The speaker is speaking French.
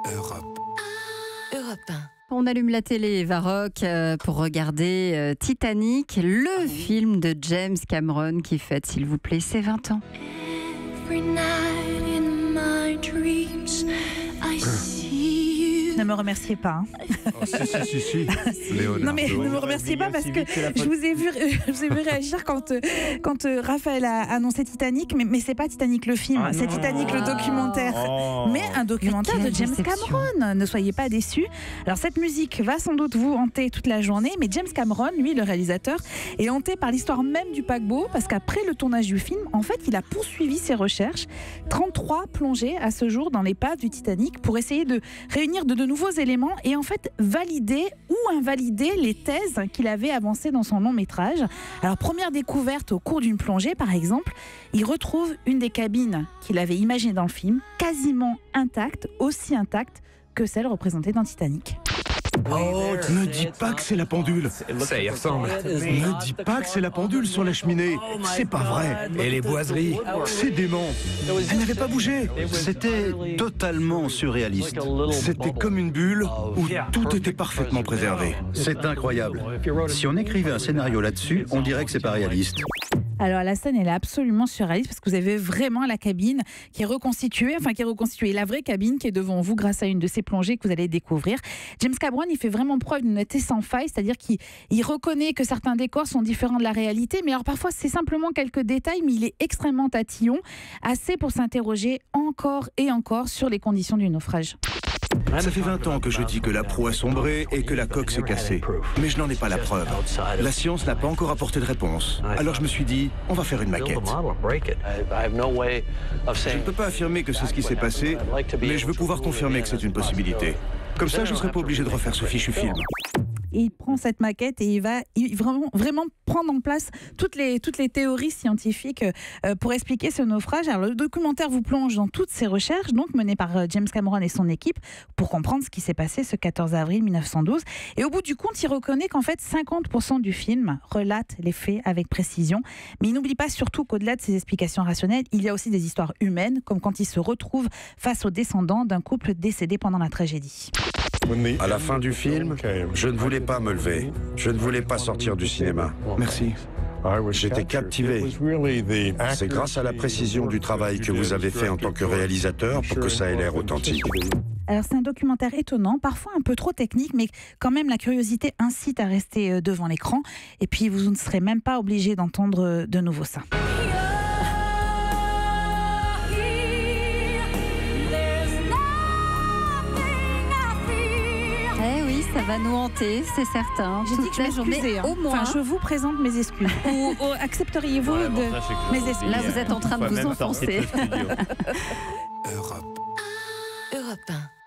Europe. Europe 1. On allume la télé, Varrock, pour regarder Titanic, le film de James Cameron qui fête, s'il vous plaît, ses 20 ans. Every night in my dreams, I see you. Ne me remerciez pas. Hein. Oh, si. Léonard. Non mais ne me remerciez pas parce que je vous ai vu réagir quand Raphaël a annoncé Titanic, mais c'est pas Titanic le film, c'est Titanic le documentaire. Mais un documentaire Mais de quelle James déception. Cameron. Ne soyez pas déçus. Alors cette musique va sans doute vous hanter toute la journée, mais James Cameron, lui, le réalisateur, est hanté par l'histoire même du paquebot parce qu'après le tournage du film, en fait, il a poursuivi ses recherches. 33 plongées à ce jour dans l'épave du Titanic pour essayer de réunir de nouveaux éléments et en fait valider ou invalider les thèses qu'il avait avancées dans son long métrage. Alors première découverte au cours d'une plongée par exemple, il retrouve une des cabines qu'il avait imaginées dans le film, quasiment intacte, aussi intacte que celle représentée dans Titanic. Oh, ne dis pas que c'est la pendule. Ça y ressemble. Ne dis pas que c'est la pendule sur la cheminée. C'est pas vrai. Et les boiseries. C'est dément. Elle n'avait pas bougé. C'était totalement surréaliste. C'était comme une bulle où tout était parfaitement préservé. C'est incroyable. Si on écrivait un scénario là-dessus, on dirait que c'est pas réaliste. Alors la scène elle est absolument surréaliste parce que vous avez vraiment la cabine qui est reconstituée, la vraie cabine qui est devant vous grâce à une de ces plongées que vous allez découvrir. James Cameron il fait vraiment preuve d'une honnêteté sans faille, c'est-à-dire qu'il reconnaît que certains décors sont différents de la réalité, mais alors parfois c'est simplement quelques détails, mais il est extrêmement tatillon, assez pour s'interroger encore et encore sur les conditions du naufrage. Ça fait 20 ans que je dis que la proue a sombré et que la coque s'est cassée. Mais je n'en ai pas la preuve. La science n'a pas encore apporté de réponse. Alors je me suis dit, on va faire une maquette. Je ne peux pas affirmer que c'est ce qui s'est passé, mais je veux pouvoir confirmer que c'est une possibilité. Comme ça, je ne serai pas obligé de refaire ce fichu film. Et il prend cette maquette et il va vraiment prendre en place toutes les théories scientifiques pour expliquer ce naufrage. Alors le documentaire vous plonge dans toutes ces recherches, donc menées par James Cameron et son équipe, pour comprendre ce qui s'est passé ce 14 avril 1912. Et au bout du compte, il reconnaît qu'en fait 50% du film relate les faits avec précision. Mais il n'oublie pas surtout qu'au-delà de ces explications rationnelles, il y a aussi des histoires humaines, comme quand il se retrouve face aux descendants d'un couple décédé pendant la tragédie. À la fin du film, je ne voulais pas me lever. Je ne voulais pas sortir du cinéma. Merci. J'étais captivé. C'est grâce à la précision du travail que vous avez fait en tant que réalisateur pour que ça ait l'air authentique. Alors c'est un documentaire étonnant, parfois un peu trop technique, mais quand même la curiosité incite à rester devant l'écran. Et puis vous ne serez même pas obligé d'entendre de nouveau ça. Eh oui, ça va nous hanter, c'est certain. J'ai dit que je m'excusais. Au moins. Enfin, je vous présente mes excuses. Ou accepteriez-vous de mes excuses? Là, vous êtes en train de vous enfoncer. Europe. Europe 1.